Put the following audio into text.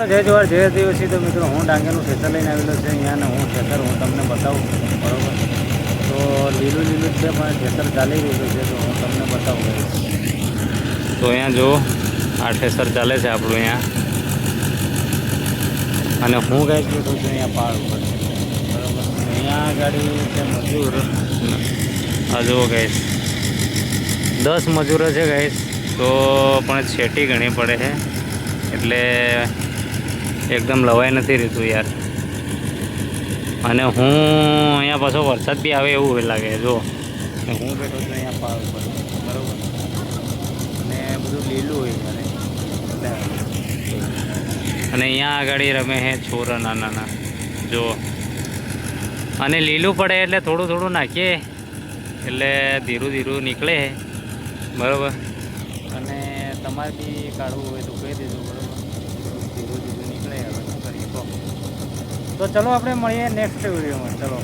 જય જવાહર જય દિવસી તો મિત્રો હું ડાંગરનું ખેતર લઈને આવેલો છે અહીંયા ને હું ખેતર હું તમને બતાવું બરાબર તો લીલું લીલું છે પણ ખેતર ચાલી રહ્યું છે તો હું તમને બતાવું તો અહીંયા જો આ ખેતર ચાલે છે આપણું અહીંયા અને હું ગાય બેઠું છું અહીંયા પહાડ ઉપર બરાબર અહીંયા ગાડી છે મજૂર આ જુઓ ગાઈસ 10 મજૂરો છે ગાઈસ તો પણ છેટી ઘણી પડે છે એટલે એકદમ લવાઈ નથી રહેતું યાર અને હું અહીંયા પાછો વરસાદ બી આવે એવું લાગે જો હું બેઠો છું અહીંયા પહાડ ઉપર બરાબર અને બધું લીલું હોય મને અને અહીંયા આગળ રમે છે છોરા નાના જો અને લીલું પડે એટલે થોડું થોડું નાખીએ એટલે ધીરું ધીરું નીકળે બરાબર અને તમારે બી કાઢવું હોય તો કહી દેજો બરાબર ધીરું ધીરું નીકળે હવે શું કરીએ તો ચલો આપણે મળીએ નેક્સ્ટ વિડીયોમાં ચલો